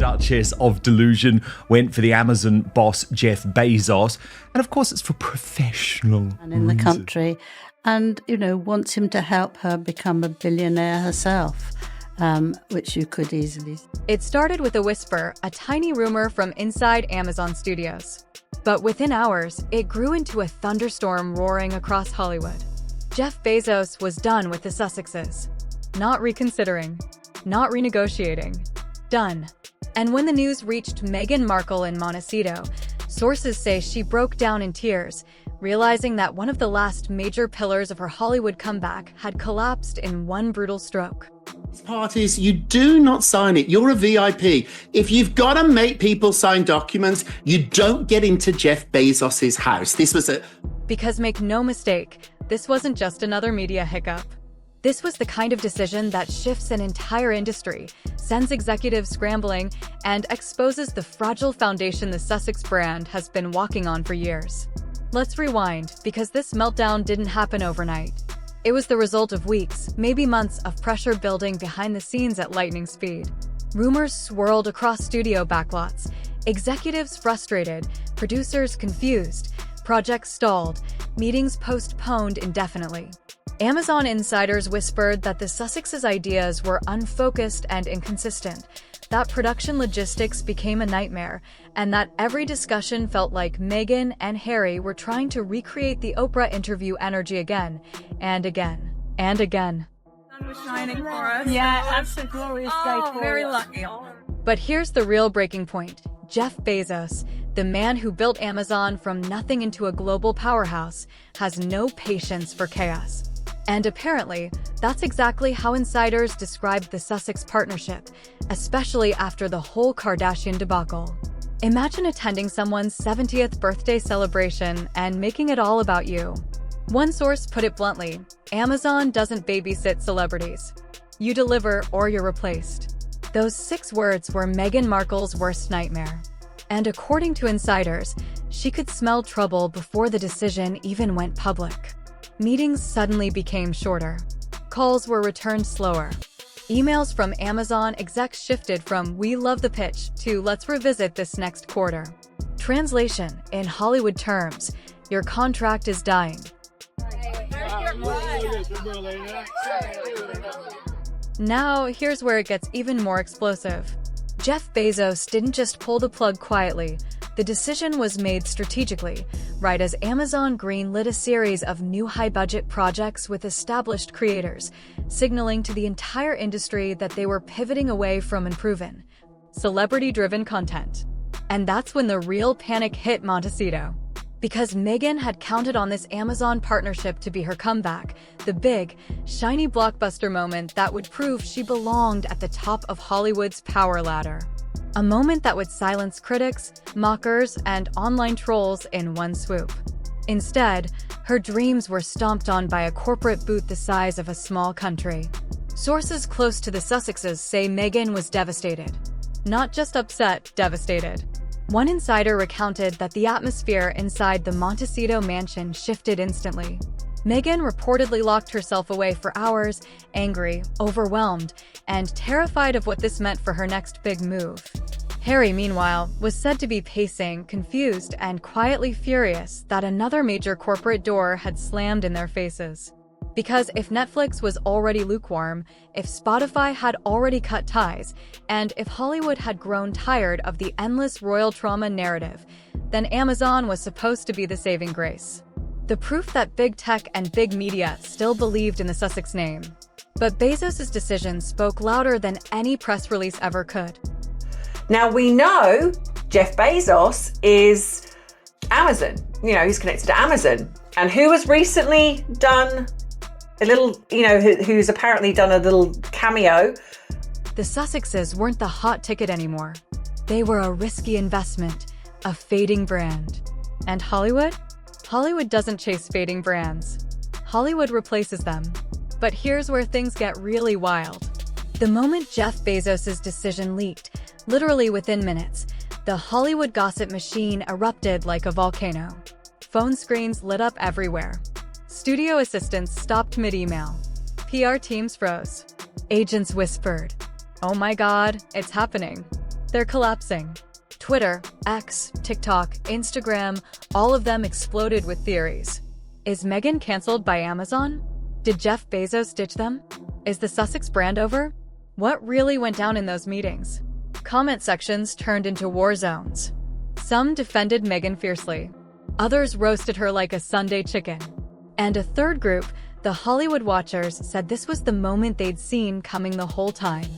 Duchess of Delusion went for the Amazon boss, Jeff Bezos. And of course, it's for professional and in the country, and, wants him to help her become a billionaire herself, which you could easily. It started with a whisper, a tiny rumor from inside Amazon studios. But within hours, it grew into a thunderstorm roaring across Hollywood. Jeff Bezos was done with the Sussexes. Not reconsidering. Not renegotiating. Done. And when the news reached Meghan Markle in Montecito, sources say she broke down in tears, realizing that one of the last major pillars of her Hollywood comeback had collapsed in one brutal stroke. Parties, you do not sign it. You're a VIP. If you've got to make people sign documents, you don't get into Jeff Bezos's house. Because make no mistake, this wasn't just another media hiccup. This was the kind of decision that shifts an entire industry, sends executives scrambling, and exposes the fragile foundation the Sussex brand has been walking on for years. Let's rewind, because this meltdown didn't happen overnight. It was the result of weeks, maybe months, of pressure building behind the scenes at lightning speed. Rumors swirled across studio backlots, executives frustrated, producers confused, projects stalled, meetings postponed indefinitely. Amazon insiders whispered that the Sussexes' ideas were unfocused and inconsistent, that production logistics became a nightmare, and that every discussion felt like Meghan and Harry were trying to recreate the Oprah interview energy again, and again, and again. The sun was shining for us. Yeah, absolutely glorious day for very us. lucky. But here's the real breaking point. Jeff Bezos, the man who built Amazon from nothing into a global powerhouse, has no patience for chaos. And apparently, that's exactly how insiders described the Sussex partnership, especially after the whole Kardashian debacle. Imagine attending someone's 70th birthday celebration and making it all about you. One source put it bluntly, Amazon doesn't babysit celebrities. You deliver or you're replaced. Those 6 words were Meghan Markle's worst nightmare. And according to insiders, she could smell trouble before the decision even went public. Meetings suddenly became shorter. Calls were returned slower. Emails from Amazon execs shifted from "we love the pitch" to "let's revisit this next quarter." Translation, in Hollywood terms, your contract is dying. Now, here's where it gets even more explosive. Jeff Bezos didn't just pull the plug quietly. The decision was made strategically, right as Amazon greenlit a series of new high-budget projects with established creators, signaling to the entire industry that they were pivoting away from unproven, celebrity-driven content. And that's when the real panic hit Montecito. Because Meghan had counted on this Amazon partnership to be her comeback, the big, shiny blockbuster moment that would prove she belonged at the top of Hollywood's power ladder. A moment that would silence critics, mockers, and online trolls in one swoop. Instead, her dreams were stomped on by a corporate boot the size of a small country. Sources close to the Sussexes say Meghan was devastated. Not just upset, devastated. One insider recounted that the atmosphere inside the Montecito mansion shifted instantly. Meghan reportedly locked herself away for hours, angry, overwhelmed, and terrified of what this meant for her next big move. Harry, meanwhile, was said to be pacing, confused, and quietly furious that another major corporate door had slammed in their faces. Because if Netflix was already lukewarm, if Spotify had already cut ties, and if Hollywood had grown tired of the endless royal trauma narrative, then Amazon was supposed to be the saving grace. The proof that big tech and big media still believed in the Sussex name. But Bezos' decision spoke louder than any press release ever could. Now we know Jeff Bezos is Amazon. He's connected to Amazon. And who has recently done a little, who's apparently done a little cameo. The Sussexes weren't the hot ticket anymore. They were a risky investment, a fading brand. And Hollywood? Hollywood doesn't chase fading brands. Hollywood replaces them. But here's where things get really wild. The moment Jeff Bezos' decision leaked, literally within minutes, the Hollywood gossip machine erupted like a volcano. Phone screens lit up everywhere. Studio assistants stopped mid-email. PR teams froze. Agents whispered, "Oh my God, it's happening." They're collapsing. Twitter, X, TikTok, Instagram, all of them exploded with theories. Is Meghan canceled by Amazon? Did Jeff Bezos ditch them? Is the Sussex brand over? What really went down in those meetings? Comment sections turned into war zones. Some defended Meghan fiercely. Others roasted her like a Sunday chicken. And a third group, the Hollywood Watchers, said this was the moment they'd seen coming the whole time.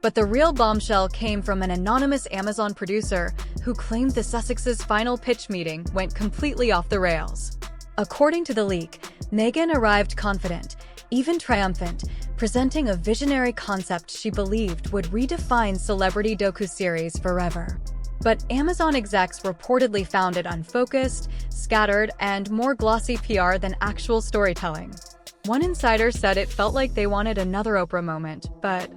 But the real bombshell came from an anonymous Amazon producer who claimed the Sussexes' final pitch meeting went completely off the rails. According to the leak, Meghan arrived confident, even triumphant, presenting a visionary concept she believed would redefine celebrity docuseries forever. But Amazon execs reportedly found it unfocused, scattered, and more glossy PR than actual storytelling. One insider said it felt like they wanted another Oprah moment, but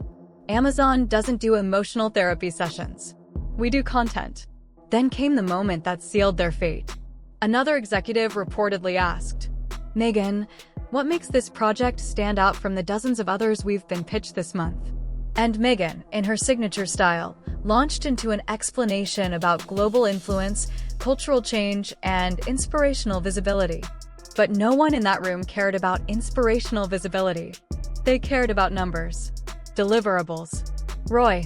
Amazon doesn't do emotional therapy sessions. We do content. Then came the moment that sealed their fate. Another executive reportedly asked, "Meghan, what makes this project stand out from the dozens of others we've been pitched this month?" And Meghan, in her signature style, launched into an explanation about global influence, cultural change, and inspirational visibility. But no one in that room cared about inspirational visibility. They cared about numbers. Deliverables. ROI.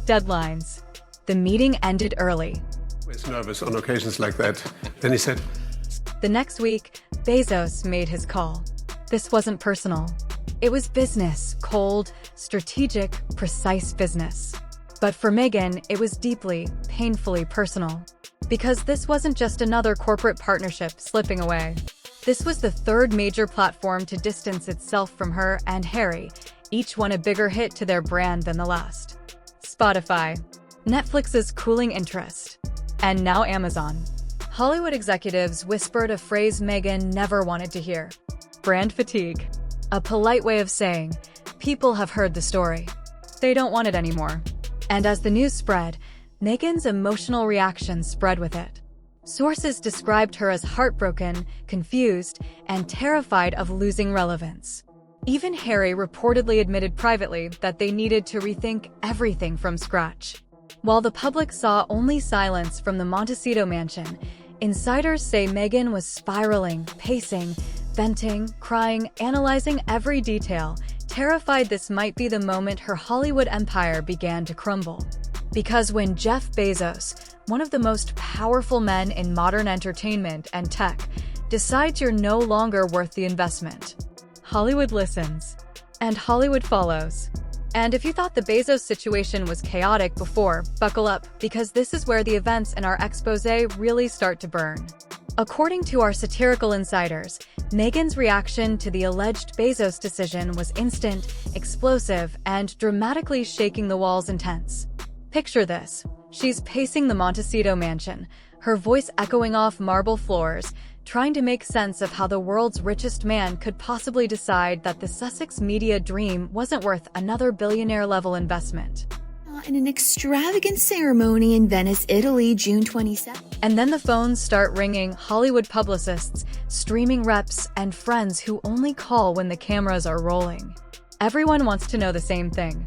Deadlines. The meeting ended early. Always nervous on occasions like that. Then he said, The next week, Bezos made his call. This wasn't personal. It was business, cold, strategic, precise business. But for Meghan, it was deeply, painfully personal. Because this wasn't just another corporate partnership slipping away. This was the third major platform to distance itself from her and Harry, each one a bigger hit to their brand than the last. Spotify, Netflix's cooling interest, and now Amazon. Hollywood executives whispered a phrase Meghan never wanted to hear. Brand fatigue. A polite way of saying, people have heard the story. They don't want it anymore. And as the news spread, Meghan's emotional reaction spread with it. Sources described her as heartbroken, confused, and terrified of losing relevance. Even Harry reportedly admitted privately that they needed to rethink everything from scratch. While the public saw only silence from the Montecito mansion, insiders say Meghan was spiraling, pacing, venting, crying, analyzing every detail, terrified this might be the moment her Hollywood empire began to crumble. Because when Jeff Bezos, one of the most powerful men in modern entertainment and tech, decides you're no longer worth the investment, Hollywood listens, and Hollywood follows. And if you thought the Bezos situation was chaotic before, buckle up, because this is where the events in our expose really start to burn. According to our satirical insiders, Meghan's reaction to the alleged Bezos decision was instant, explosive, and dramatically shaking the walls intense. Picture this. She's pacing the Montecito mansion, her voice echoing off marble floors, trying to make sense of how the world's richest man could possibly decide that the Sussex media dream wasn't worth another billionaire-level investment. In an extravagant ceremony in Venice, Italy, June 27. And then the phones start ringing, Hollywood publicists, streaming reps, and friends who only call when the cameras are rolling. Everyone wants to know the same thing.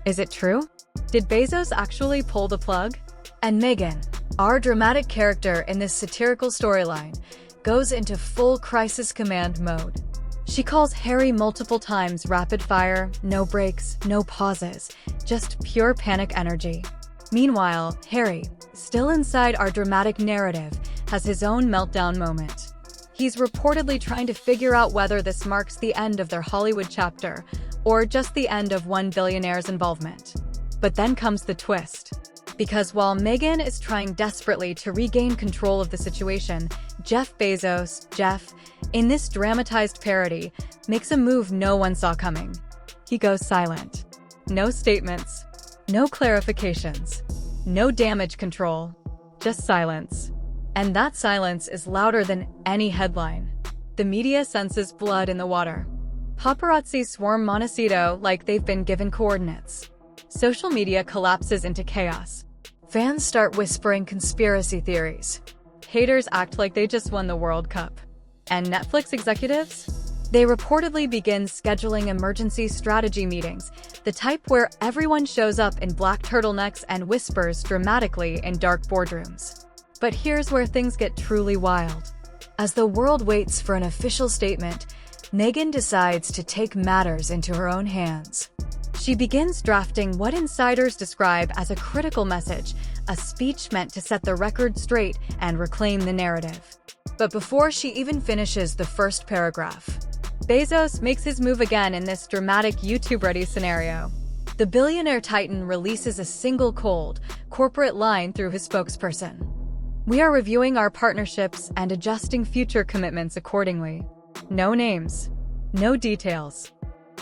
Is it true? Did Bezos actually pull the plug? And Meghan, our dramatic character in this satirical storyline, goes into full crisis command mode. She calls Harry multiple times rapid fire, no breaks, no pauses, just pure panic energy. Meanwhile, Harry, still inside our dramatic narrative, has his own meltdown moment. He's reportedly trying to figure out whether this marks the end of their Hollywood chapter, or just the end of one billionaire's involvement. But then comes the twist. Because while Meghan is trying desperately to regain control of the situation, Jeff Bezos, in this dramatized parody, makes a move no one saw coming. He goes silent. No statements, no clarifications, no damage control, just silence. And that silence is louder than any headline. The media senses blood in the water. Paparazzi swarm Montecito like they've been given coordinates. Social media collapses into chaos. Fans start whispering conspiracy theories. Haters act like they just won the World Cup. And Netflix executives? They reportedly begin scheduling emergency strategy meetings, the type where everyone shows up in black turtlenecks and whispers dramatically in dark boardrooms. But here's where things get truly wild. As the world waits for an official statement, Meghan decides to take matters into her own hands. She begins drafting what insiders describe as a critical message, a speech meant to set the record straight and reclaim the narrative. But before she even finishes the first paragraph, Bezos makes his move again in this dramatic YouTube-ready scenario. The billionaire titan releases a single cold, corporate line through his spokesperson. "We are reviewing our partnerships and adjusting future commitments accordingly." No names, no details.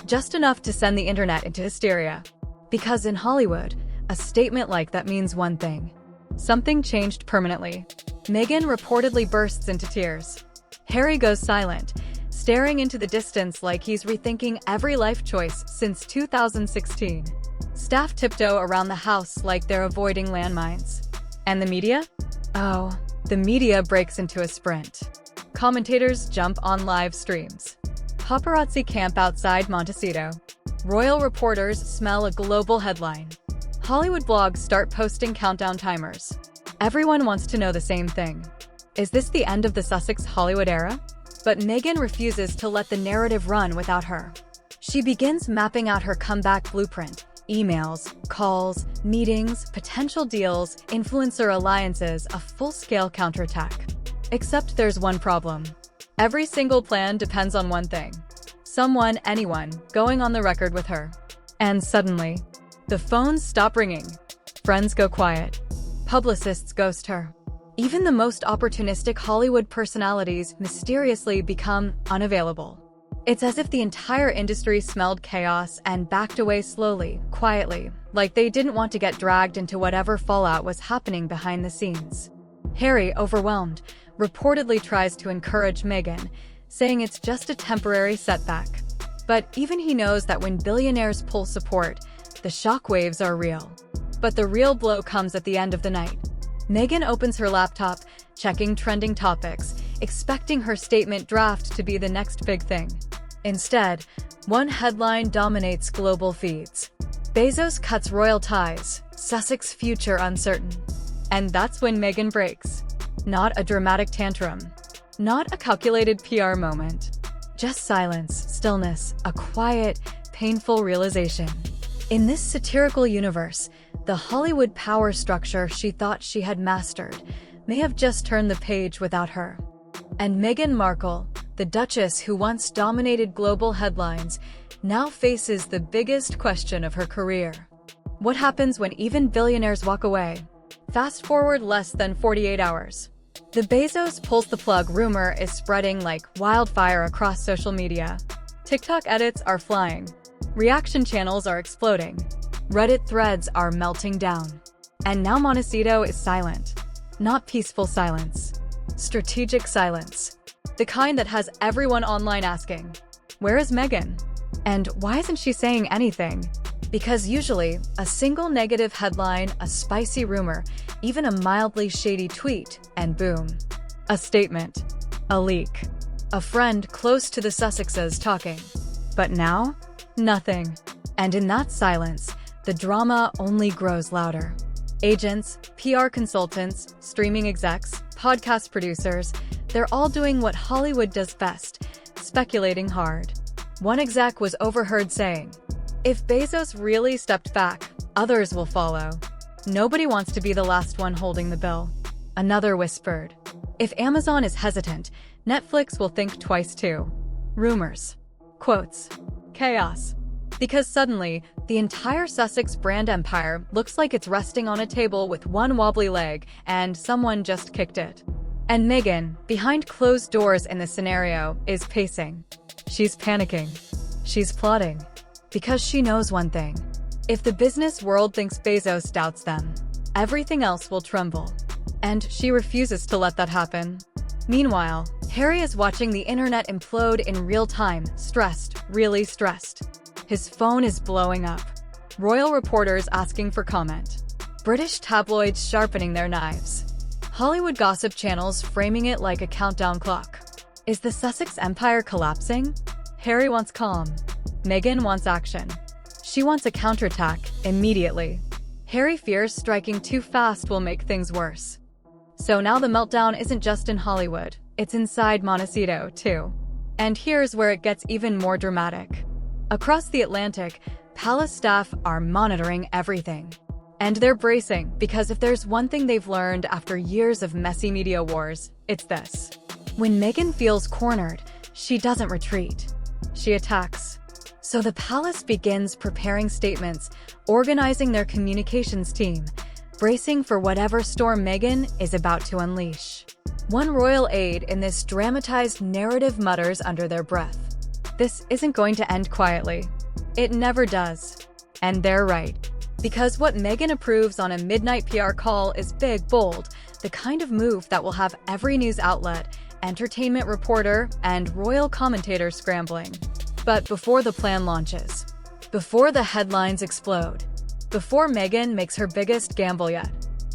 Just enough to send the internet into hysteria. Because in Hollywood, a statement like that means one thing. Something changed permanently. Meghan reportedly bursts into tears. Harry goes silent, staring into the distance like he's rethinking every life choice since 2016. Staff tiptoe around the house like they're avoiding landmines. And the media? Oh, the media breaks into a sprint. Commentators jump on live streams. Paparazzi camp outside Montecito. Royal reporters smell a global headline. Hollywood blogs start posting countdown timers. Everyone wants to know the same thing. Is this the end of the Sussex Hollywood era? But Meghan refuses to let the narrative run without her. She begins mapping out her comeback blueprint. Emails, calls, meetings, potential deals, influencer alliances, a full-scale counterattack. Except there's one problem. Every single plan depends on one thing. Someone, anyone, going on the record with her. And suddenly, the phones stop ringing. Friends go quiet. Publicists ghost her. Even the most opportunistic Hollywood personalities mysteriously become unavailable. It's as if the entire industry smelled chaos and backed away slowly, quietly, like they didn't want to get dragged into whatever fallout was happening behind the scenes. Harry, overwhelmed, reportedly tries to encourage Meghan, saying it's just a temporary setback. But even he knows that when billionaires pull support, the shockwaves are real. But the real blow comes at the end of the night. Meghan opens her laptop, checking trending topics, expecting her statement draft to be the next big thing. Instead, one headline dominates global feeds. Bezos cuts royal ties, Sussex future uncertain. And that's when Meghan breaks. Not a dramatic tantrum. Not a calculated PR moment. Just silence, stillness, a quiet, painful realization. In this satirical universe, the Hollywood power structure she thought she had mastered may have just turned the page without her. And Meghan Markle, the Duchess who once dominated global headlines, now faces the biggest question of her career. What happens when even billionaires walk away? Fast forward less than 48 hours. The Bezos pulls the plug rumor is spreading like wildfire across social media. TikTok edits are flying. Reaction channels are exploding. Reddit threads are melting down. And now Montecito is silent. Not peaceful silence. Strategic silence. The kind that has everyone online asking, where is Meghan? And why isn't she saying anything? Because usually, a single negative headline, a spicy rumor, even a mildly shady tweet, and boom. A statement. A leak. A friend close to the Sussexes talking. But now, nothing. And in that silence, the drama only grows louder. Agents, PR consultants, streaming execs, podcast producers, they're all doing what Hollywood does best, speculating hard. One exec was overheard saying, "If Bezos really stepped back, others will follow. Nobody wants to be the last one holding the bill." Another whispered, "If Amazon is hesitant, Netflix will think twice too." Rumors. Quotes. Chaos. Because suddenly, the entire Sussex brand empire looks like it's resting on a table with one wobbly leg, and someone just kicked it. And Meghan, behind closed doors in the scenario, is pacing. She's panicking. She's plotting. Because she knows one thing. If the business world thinks Bezos doubts them, everything else will tremble. And she refuses to let that happen. Meanwhile, Harry is watching the internet implode in real time, stressed, really stressed. His phone is blowing up. Royal reporters asking for comment. British tabloids sharpening their knives. Hollywood gossip channels framing it like a countdown clock. Is the Sussex empire collapsing? Harry wants calm. Meghan wants action. She wants a counterattack immediately. Harry fears striking too fast will make things worse. So now the meltdown isn't just in Hollywood, it's inside Montecito, too. And here's where it gets even more dramatic. Across the Atlantic, palace staff are monitoring everything. And they're bracing, because if there's one thing they've learned after years of messy media wars, it's this. When Meghan feels cornered, she doesn't retreat. She attacks. So the palace begins preparing statements, organizing their communications team, bracing for whatever storm Meghan is about to unleash. One royal aide in this dramatized narrative mutters under their breath, "This isn't going to end quietly." It never does. And they're right. Because what Meghan approves on a midnight PR call is big, bold, the kind of move that will have every news outlet, entertainment reporter, and royal commentator scrambling. But before the plan launches, before the headlines explode, before Meghan makes her biggest gamble yet,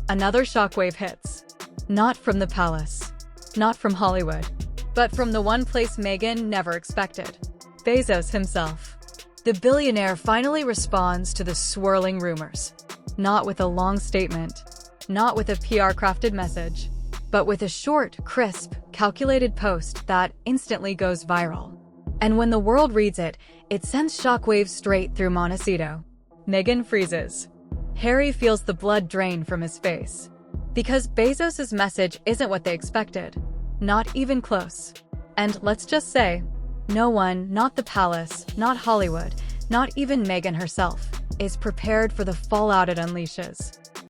another shockwave hits. Not from the palace, not from Hollywood, but from the one place Meghan never expected, Bezos himself. The billionaire finally responds to the swirling rumors, not with a long statement, not with a PR-crafted message, but with a short, crisp, calculated post that instantly goes viral. And when the world reads it, it sends shockwaves straight through Montecito. Meghan freezes. Harry feels the blood drain from his face. Because Bezos' message isn't what they expected. Not even close. And let's just say, no one, not the palace, not Hollywood, not even Meghan herself, is prepared for the fallout it unleashes.